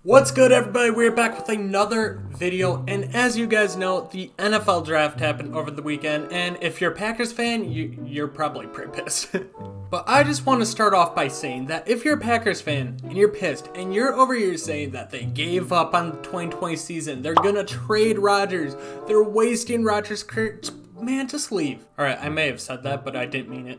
What's good, everybody? We're back with another video, and as you guys know, the NFL draft happened over the weekend, and if you're a Packers fan, you're probably pretty pissed. But I just want to start off by saying that if you're a Packers fan and you're pissed and you're over here saying that they gave up on the 2020 season, they're gonna trade Rodgers, they're wasting Rodgers' career, man, just leave. Alright, I may have said that, but I didn't mean it.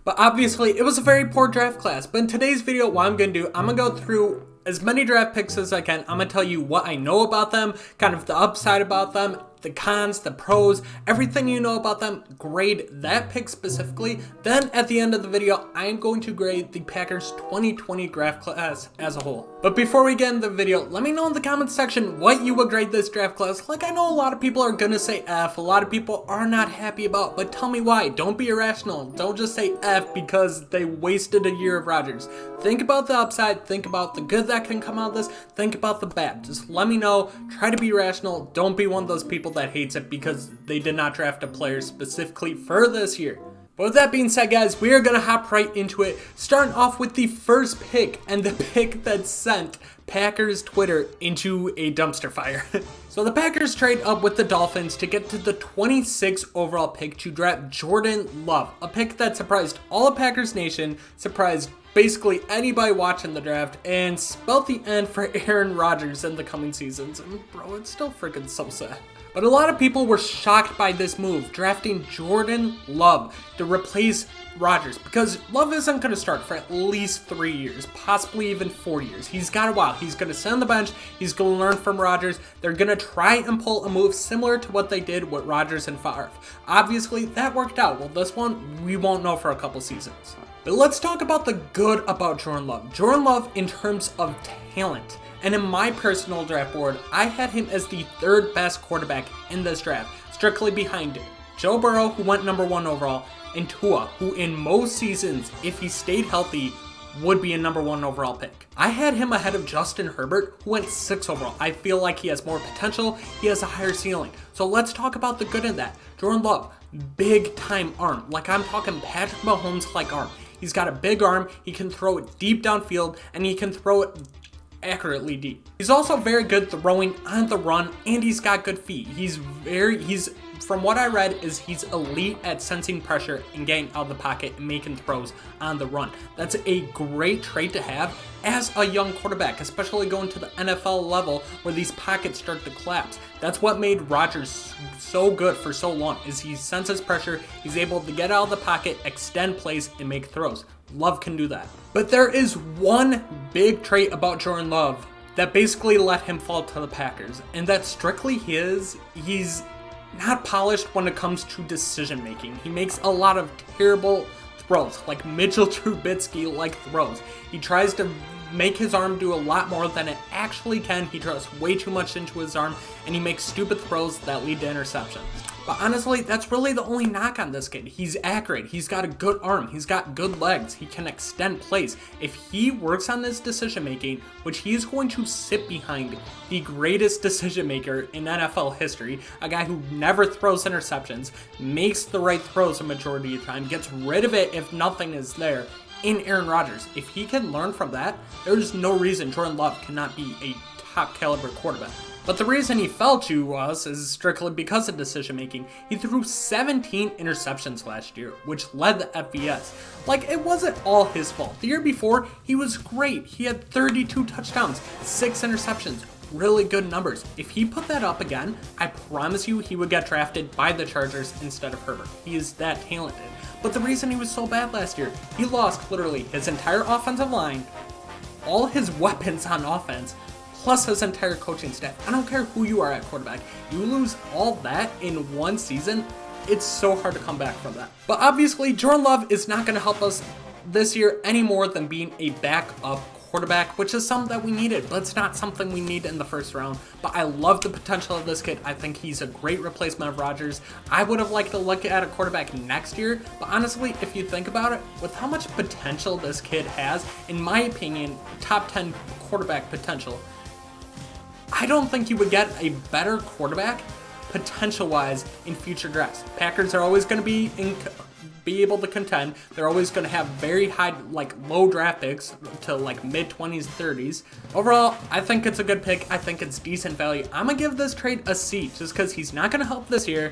But obviously, it was a very poor draft class. But in today's video, what I'm going to do, I'm going to go through as many draft picks as I can. I'm going to tell you what I know about them, kind of the upside about them, the cons, the pros, everything you know about them, grade that pick specifically. Then at the end of the video, I'm going to grade the Packers 2020 draft class as a whole. But before we get into the video, let me know in the comments section what you would grade this draft class. Like, I know a lot of people are going to say F, a lot of people are not happy about, but tell me why. Don't be irrational. Don't just say F because they wasted a year of Rodgers. Think about the upside, think about the good that can come out of this, think about the bad. Just let me know, try to be rational, don't be one of those people that hates it because they did not draft a player specifically for this year. But with that being said, guys, we are going to hop right into it, starting off with the first pick, and the pick that sent Packers Twitter into a dumpster fire. So the Packers trade up with the Dolphins to get to the 26th overall pick to draft Jordan Love, a pick that surprised all of Packers Nation, surprised basically anybody watching the draft, and spelled the end for Aaron Rodgers in the coming seasons. And bro, it's still freaking so sad. But a lot of people were shocked by this move, drafting Jordan Love to replace Rodgers, because Love isn't going to start for at least 3 years, possibly even 4 years. He's got a while. He's going to sit on the bench. He's going to learn from Rodgers. They're going to try and pull a move similar to what they did with Rodgers and Favre. Obviously, that worked out. Well, this one, we won't know for a couple seasons. But let's talk about the good about Jordan Love. Jordan Love, in terms of talent, and in my personal draft board, I had him as the third best quarterback in this draft, strictly behind Joe Burrow, who went number 1 overall, and Tua, who in most seasons, if he stayed healthy, would be a number 1 overall pick. I had him ahead of Justin Herbert, who went 6 overall. I feel like he has more potential, he has a higher ceiling. So let's talk about the good in that. Jordan Love, big time arm. Like, I'm talking Patrick Mahomes-like arm. He's got a big arm, he can throw it deep downfield, and he can throw it accurately deep. He's also very good throwing on the run, and he's got good feet. He's from what I read, is he's elite at sensing pressure and getting out of the pocket and making throws on the run. That's a great trait to have as a young quarterback, especially going to the NFL level where these pockets start to collapse. That's what made Rodgers so good for so long, is he senses pressure, he's able to get out of the pocket, extend plays, and make throws. Love can do that. But there is one big trait about Jordan Love that basically let him fall to the Packers, and that's strictly he's not polished when it comes to decision making. He makes a lot of terrible throws, like Mitchell Trubisky-like throws. He tries to make his arm do a lot more than it actually can. He trusts way too much into his arm, and he makes stupid throws that lead to interceptions. But honestly, that's really the only knock on this kid. He's accurate, he's got a good arm, he's got good legs, he can extend plays. If he works on his decision making, which he is going to sit behind the greatest decision maker in NFL history, a guy who never throws interceptions, makes the right throws a majority of the time, gets rid of it if nothing is there, in Aaron Rodgers. If he can learn from that, there's no reason Jordan Love cannot be a top caliber quarterback. But the reason he fell to us is strictly because of decision making. He threw 17 interceptions last year, which led the FBS. Like, it wasn't all his fault. The year before, he was great. He had 32 touchdowns, 6 interceptions, really good numbers. If he put that up again, I promise you he would get drafted by the Chargers instead of Herbert. He is that talented. But the reason he was so bad last year, he lost literally his entire offensive line, all his weapons on offense, plus his entire coaching staff. I don't care who you are at quarterback. You lose all that in one season, it's so hard to come back from that. But obviously, Jordan Love is not going to help us this year any more than being a backup quarterback, which is something that we needed, but it's not something we need in the first round. But I love the potential of this kid. I think he's a great replacement of Rodgers. I would have liked to look at a quarterback next year, but honestly, if you think about it, with how much potential this kid has, in my opinion, top 10 quarterback potential, I don't think you would get a better quarterback potential-wise in future drafts. Packers are always going to be be able to contend. They're always going to have very high, like low draft picks to like mid-20s, 30s. Overall, I think it's a good pick. I think it's decent value. I'm going to give this trade a C just because he's not going to help this year.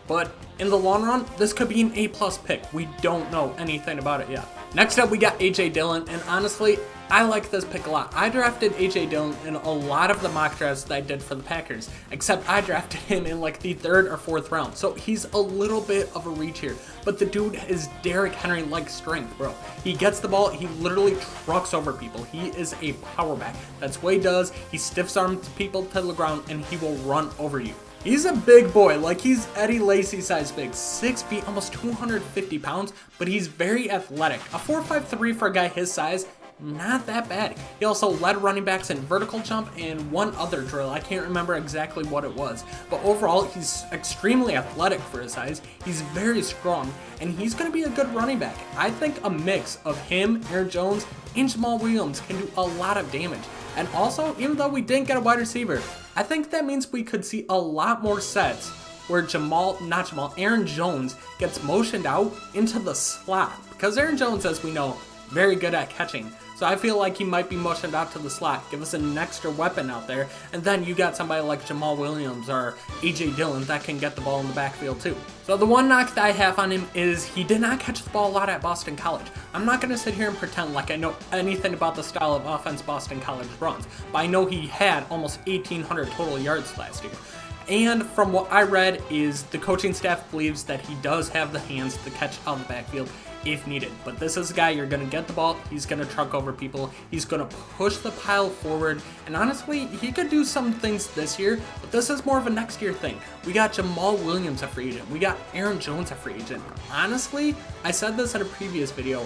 But in the long run, this could be an A+ pick. We don't know anything about it yet. Next up, we got AJ Dillon, and honestly, I like this pick a lot. I drafted AJ Dillon in a lot of the mock drafts that I did for the Packers, except I drafted him in like the 3rd or 4th round. So he's a little bit of a reach here, but the dude is Derrick Henry-like strength, bro. He gets the ball, he literally trucks over people. He is a power back. That's what he does. He stiff arms people to the ground, and he will run over you. He's a big boy, like he's Eddie Lacy size big, 6 feet, almost 250 pounds, but he's very athletic. A 4.53 for a guy his size, not that bad. He also led running backs in vertical jump and one other drill. I can't remember exactly what it was, but overall he's extremely athletic for his size. He's very strong, and he's going to be a good running back. I think a mix of him, Aaron Jones, and Jamal Williams can do a lot of damage. And also, even though we didn't get a wide receiver, I think that means we could see a lot more sets where Aaron Jones gets motioned out into the slot. Because Aaron Jones, as we know, very good at catching. So I feel like he might be motioned out to the slot, give us an extra weapon out there, and then you got somebody like Jamal Williams or AJ Dillon that can get the ball in the backfield too. So the one knock that I have on him is he did not catch the ball a lot at Boston College. I'm not going to sit here and pretend like I know anything about the style of offense Boston College runs, but I know he had almost 1,800 total yards last year. And from what I read is the coaching staff believes that he does have the hands to catch on the backfield if needed. But this is a guy, you're going to get the ball, he's going to truck over people, he's going to push the pile forward, and honestly, he could do some things this year, but this is more of a next year thing. We got Jamal Williams a free agent, we got Aaron Jones a free agent. Honestly, I said this in a previous video,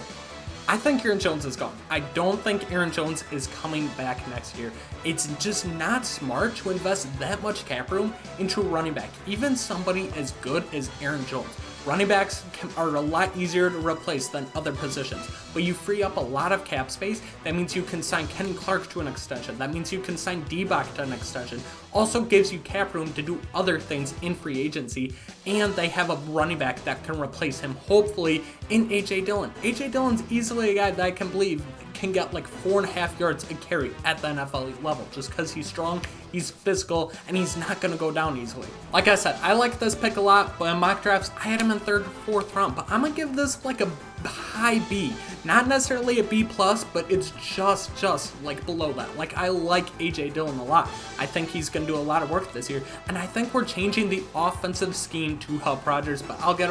I think Aaron Jones is gone. I don't think Aaron Jones is coming back next year. It's just not smart to invest that much cap room into a running back, even somebody as good as Aaron Jones. Running backs are a lot easier to replace than other positions, but you free up a lot of cap space. That means you can sign Kenny Clark to an extension. That means you can sign D-Bach to an extension. Also gives you cap room to do other things in free agency, and they have a running back that can replace him, hopefully, in AJ Dillon. AJ Dillon's easily a guy that I can believe can get like 4.5 yards a carry at the NFL level just because he's strong, he's physical, and he's not going to go down easily. Like I said, I like this pick a lot, but in mock drafts, I had him in 3rd or 4th round, but I'm going to give this like a high B. Not necessarily a B+, but it's just like below that. Like, I like AJ Dillon a lot. I think he's going to do a lot of work this year, and I think we're changing the offensive scheme to help Rodgers, but I'll get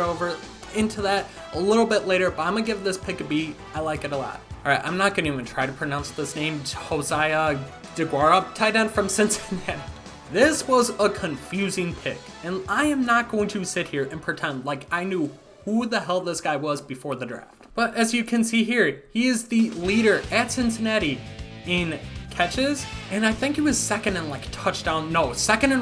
into that a little bit later, but I'm going to give this pick a B. I like it a lot. Alright, I'm not going to even try to pronounce this name. Josiah DeGuara, tight end from Cincinnati. This was a confusing pick, and I am not going to sit here and pretend like I knew who the hell this guy was before the draft. But as you can see here, he is the leader at Cincinnati in catches, and I think he was second in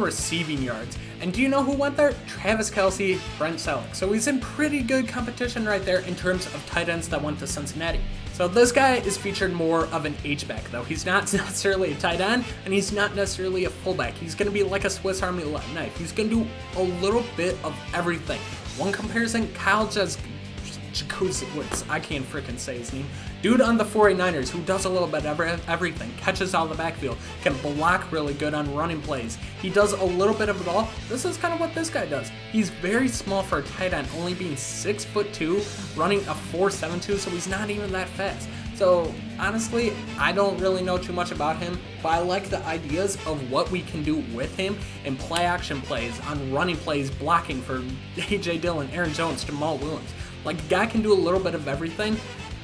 receiving yards. And do you know who went there? Travis Kelce, Brent Selleck. So he's in pretty good competition right there in terms of tight ends that went to Cincinnati. So this guy is featured more of an H-back though. He's not necessarily a tight end, and he's not necessarily a fullback. He's going to be like a Swiss Army knife. He's going to do a little bit of everything. One comparison, Kyle Jacuzzi, I can't freaking say his name. Dude on the 49ers who does a little bit of everything, catches out of the backfield, can block really good on running plays. He does a little bit of it all. This is kind of what this guy does. He's very small for a tight end, only being 6'2", running a 4.72, so he's not even that fast. So honestly, I don't really know too much about him, but I like the ideas of what we can do with him in play action plays, on running plays, blocking for AJ Dillon, Aaron Jones, Jamal Williams. Like, a guy can do a little bit of everything,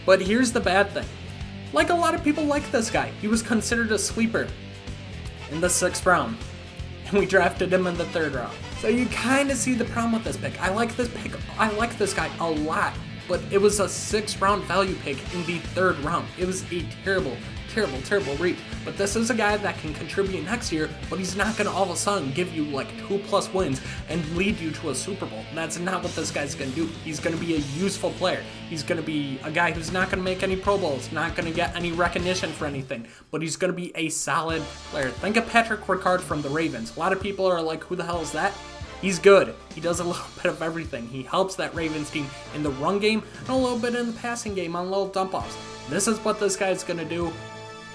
but here's the bad thing. Like, a lot of people like this guy. He was considered a sleeper in the 6th round, and we drafted him in the 3rd round. So you kind of see the problem with this pick. I like this guy a lot, but it was a 6th round value pick in the 3rd round. It was a terrible reach. But this is a guy that can contribute next year, but he's not going to all of a sudden give you like 2+ wins and lead you to a Super Bowl. And that's not what this guy's going to do. He's going to be a useful player. He's going to be a guy who's not going to make any Pro Bowls, not going to get any recognition for anything, but he's going to be a solid player. Think of Patrick Ricard from the Ravens. A lot of people are like, who the hell is that? He's good. He does a little bit of everything. He helps that Ravens team in the run game and a little bit in the passing game on little dump-offs. This is what this guy's going to do.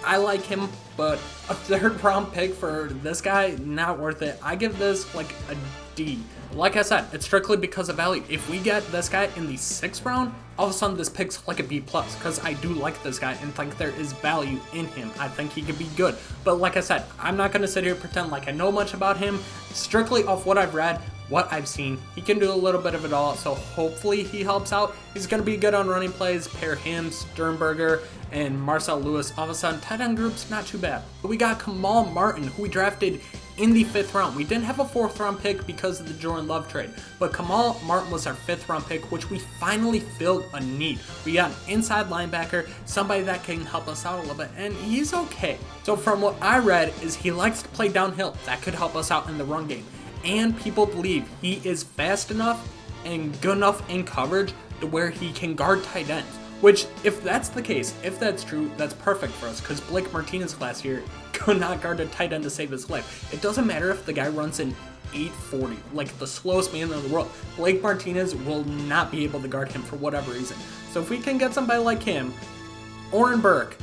I like him, but a third-round pick for this guy, not worth it. I give this like a D. Like I said, it's strictly because of value. If we get this guy in the 6th round, all of a sudden this pick's like a B+, because I do like this guy and think there is value in him. I think he could be good. But like I said, I'm not going to sit here and pretend like I know much about him. Strictly off what I've read, what I've seen, he can do a little bit of it all, so hopefully he helps out. He's going to be good on running plays, pair him, Sternberger, and Marcel Lewis. All of a sudden, tight end group's not too bad. But we got Kemal Martin, who we drafted in the 5th round. We didn't have a 4th round pick because of the Jordan Love trade, but Kemal Martin was our 5th round pick, which we finally filled a need. We got an inside linebacker, somebody that can help us out a little bit, and he's okay. So from what I read is he likes to play downhill. That could help us out in the run game. And people believe he is fast enough and good enough in coverage to where he can guard tight ends. Which, if that's the case, if that's true, that's perfect for us, because Blake Martinez last year could not guard a tight end to save his life. It doesn't matter if the guy runs an 840, like the slowest man in the world. Blake Martinez will not be able to guard him for whatever reason. So if we can get somebody like him, Oren Burke,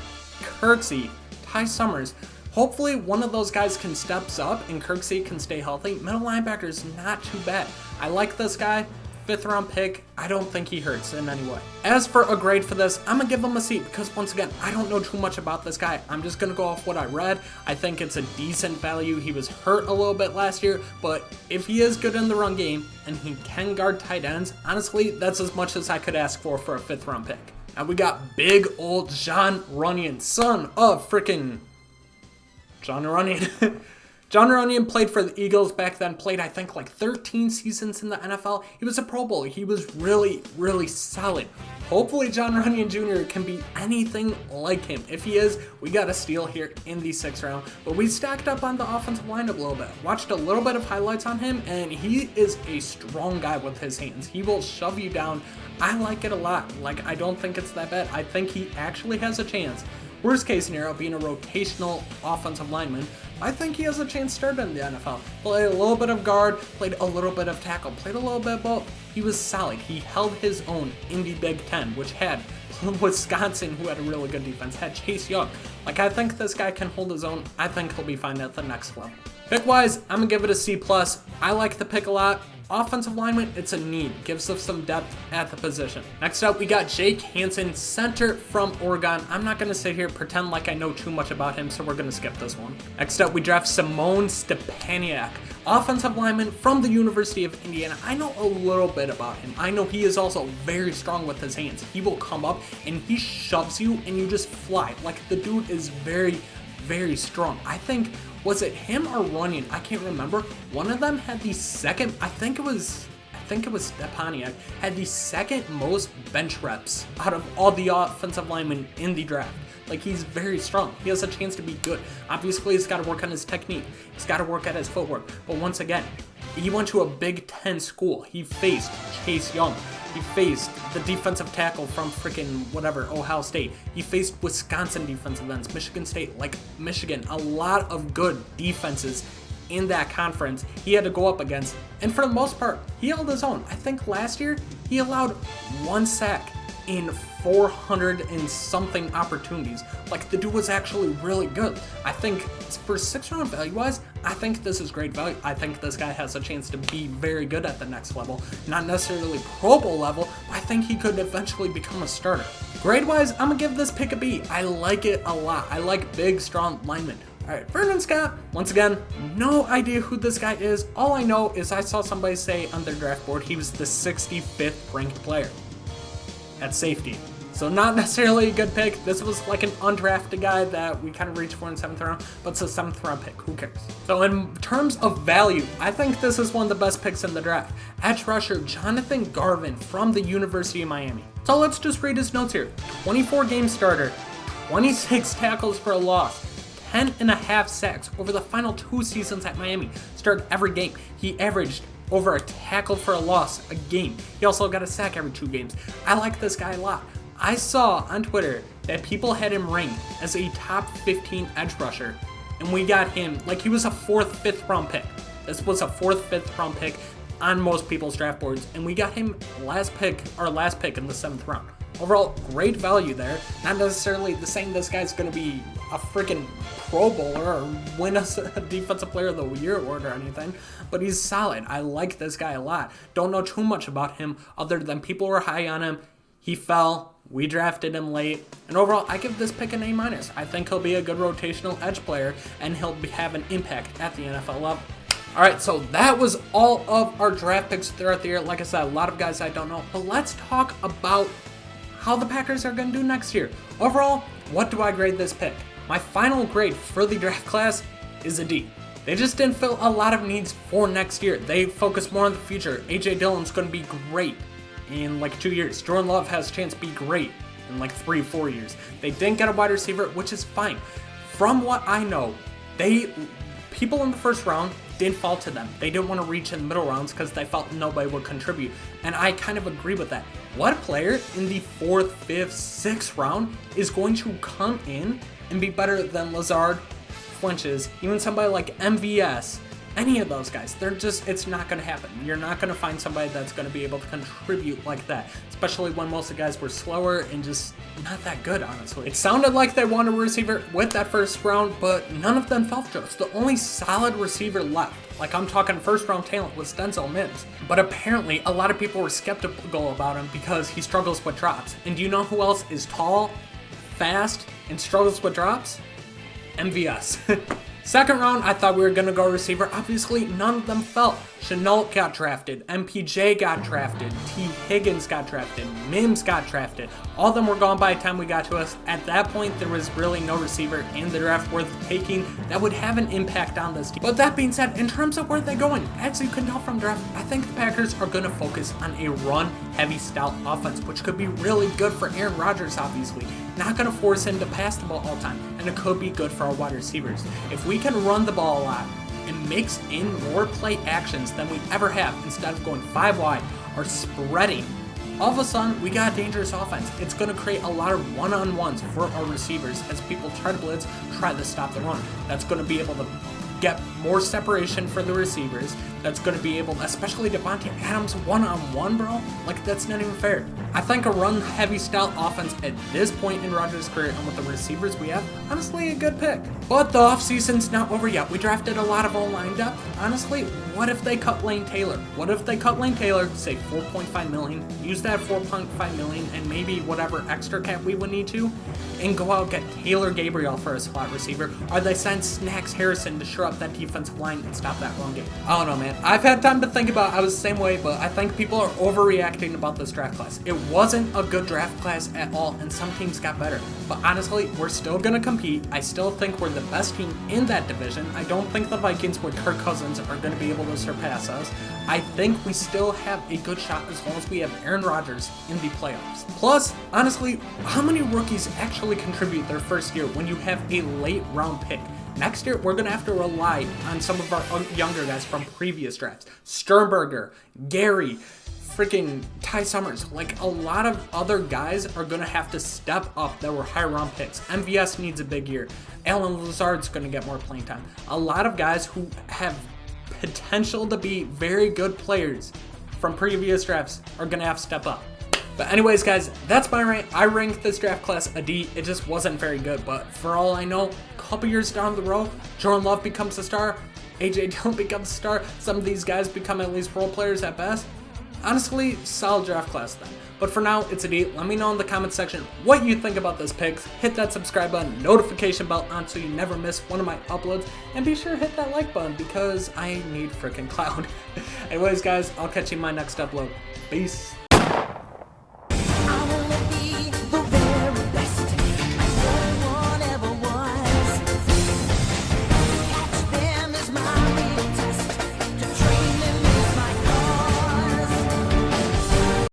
Kirksey, Ty Summers, hopefully one of those guys can step up and Kirksey can stay healthy. Middle linebacker is not too bad. I like this guy. 5th round pick, I don't think he hurts in any way. As for a grade for this, I'm gonna give him a C because once again, I don't know too much about this guy. I'm just gonna go off what I read. I think it's a decent value. He was hurt a little bit last year, but if he is good in the run game and he can guard tight ends, honestly, that's as much as I could ask for a 5th round pick. Now we got big old Jon Runyan, son of frickin' Jon Runyan. Jon Runyan played for the Eagles back then, played I think like 13 seasons in the NFL. He was a Pro Bowler. He was really, really solid. Hopefully Jon Runyan Jr. can be anything like him. If he is, we got a steal here in the 6th round. But we stacked up on the offensive line a little bit. Watched a little bit of highlights on him, and he is a strong guy with his hands. He will shove you down. I like it a lot. Like, I don't think it's that bad. I think he actually has a chance. Worst case scenario, being a rotational offensive lineman, I think he has a chance to start in the NFL. Played a little bit of guard, played a little bit of tackle, played a little bit of both. He was solid. He held his own in the Big Ten, which had Wisconsin, who had a really good defense, had Chase Young. Like, I think this guy can hold his own. I think he'll be fine at the next level. Pick-wise, I'm going to give it a C+. I like the pick a lot. Offensive lineman, it's a need. Gives us some depth at the position. Next up, we got Jake Hansen, center from Oregon. I'm not going to sit here and pretend like I know too much about him, so we're going to skip this one. Next up, we draft Simone Stepaniak, offensive lineman from the University of Indiana. I know a little bit about him. I know he is also very strong with his hands. He will come up and he shoves you and you just fly. Like, the dude is very, very strong. I think, was it him or Runyan? I can't remember. One of them had the second, I think it was Stepaniak, had the second most bench reps out of all the offensive linemen in the draft. Like, he's very strong. He has a chance to be good. Obviously, he's got to work on his technique. He's got to work at his footwork. But once again, he went to a Big Ten school. He faced Chase Young. He faced the defensive tackle from freaking whatever, Ohio State. He faced Wisconsin defensive ends, Michigan State, like Michigan. A lot of good defenses in that conference he had to go up against. And for the most part, he held his own. I think last year, he allowed 1 sack in 400 and something opportunities. Like, the dude was actually really good. I think for 6th round value wise, I think this is great value. I think this guy has a chance to be very good at the next level. Not necessarily Pro Bowl level, but I think he could eventually become a starter. Grade wise, I'm gonna give this pick a B. I like it a lot. I like big, strong linemen. Alright, Vernon Scott, once again, no idea who this guy is. All I know is I saw somebody say on their draft board he was the 65th ranked player at safety. So not necessarily a good pick. This was like an undrafted guy that we kind of reached for in 7th round, but it's a 7th round pick. Who cares? So in terms of value, I think this is one of the best picks in the draft. Edge rusher Jonathan Garvin from the University of Miami. So let's just read his notes here. 24 game starter, 26 tackles for a loss, 10.5 sacks over the final 2 seasons at Miami. Started every game. He averaged over a tackle for a loss a game. He also got a sack every 2 games. I like this guy a lot. I saw on Twitter that people had him ranked as a top 15 edge rusher, and we got him like he was a 4th, 5th round pick. This was a 4th, 5th round pick on most people's draft boards, and we got him last pick in the 7th round. Overall, great value there. Not necessarily the same this guy's going to be a freaking Pro Bowler or win us a Defensive Player of the Year award or anything, but he's solid. I like this guy a lot. Don't know too much about him other than people were high on him. He fell. We drafted him late. And overall, I give this pick an A-. I think he'll be a good rotational edge player, and he'll have an impact at the NFL level. Alright, so that was all of our draft picks throughout the year. Like I said, a lot of guys I don't know. But let's talk about how the Packers are going to do next year. Overall, what do I grade this pick? My final grade for the draft class is a D. They just didn't fill a lot of needs for next year. They focus more on the future. AJ Dillon's going to be great in like 2 years. Jordan Love has a chance to be great in like 3-4 years. They didn't get a wide receiver, which is fine. From what I know, people in the first round didn't fall to them. They didn't want to reach in the middle rounds because they felt nobody would contribute. And I kind of agree with that. What player in the 4th, 5th, 6th round is going to come in and be better than Lazard, Flinches, even somebody like MVS, any of those guys? It's not going to happen. You're not going to find somebody that's going to be able to contribute like that, especially when most of the guys were slower and just not that good, honestly. It sounded like they wanted a receiver with that first round, but none of them fell to us. The only solid receiver left, like I'm talking first round talent, was Denzel Mims. But apparently, a lot of people were skeptical about him because he struggles with drops. And do you know who else is tall, fast, and struggles with drops? MVS. Second round, I thought we were going to go receiver. Obviously, none of them fell. Chenault got drafted. MPJ got drafted. T. Higgins got drafted. Mims got drafted. All of them were gone by the time we got to us. At that point, there was really no receiver in the draft worth taking that would have an impact on this team. But that being said, in terms of where they're going, as you can tell from draft, I think the Packers are going to focus on a run-heavy style offense, which could be really good for Aaron Rodgers, obviously. Not going to force him to pass the ball all the time, and it could be good for our wide receivers. If we can run the ball a lot and mix in more play actions than we ever have instead of going 5 wide or spreading, all of a sudden we got a dangerous offense. It's going to create a lot of one-on-ones for our receivers as people try to blitz, try to stop the run. That's going to be able to get more separation for the receivers. That's going to be able, especially Devontae Adams one-on-one, bro. Like, that's not even fair. I think a run-heavy style offense at this point in Rodgers' career and with the receivers we have, honestly, a good pick. But the offseason's not over yet. We drafted a lot of O-line depth. Honestly, what if they cut Lane Taylor? What if they cut Lane Taylor, say $4.5 million, use that $4.5 million and maybe whatever extra cap we would need to, and go out and get Taylor Gabriel for a slot receiver? Or they send Snacks Harrison to shore up that defensive line and stop that run game? I don't know, man. I've had time to think about it. I was the same way, but I think people are overreacting about this draft class. It wasn't a good draft class at all, and some teams got better. But honestly, we're still going to compete. I still think we're the best team in that division. I don't think the Vikings with Kirk Cousins are going to be able to surpass us. I think we still have a good shot as long as we have Aaron Rodgers in the playoffs. Plus, honestly, how many rookies actually contribute their first year when you have a late round pick? Next year, we're going to have to rely on some of our younger guys from previous drafts. Sternberger, Gary, freaking Ty Summers. Like, a lot of other guys are going to have to step up that were high round picks. MVS needs a big year. Alan Lazard's going to get more playing time. A lot of guys who have potential to be very good players from previous drafts are going to have to step up. But anyways, guys, that's my rank. I ranked this draft class a D. It just wasn't very good. But for all I know, a couple years down the road, Jordan Love becomes a star. AJ Dillon becomes a star. Some of these guys become at least role players at best. Honestly, solid draft class then. But for now, it's a D. Let me know in the comment section what you think about this picks. Hit that subscribe button, notification bell on so you never miss one of my uploads. And be sure to hit that like button because I need freaking clout. Anyways, guys, I'll catch you in my next upload. Peace.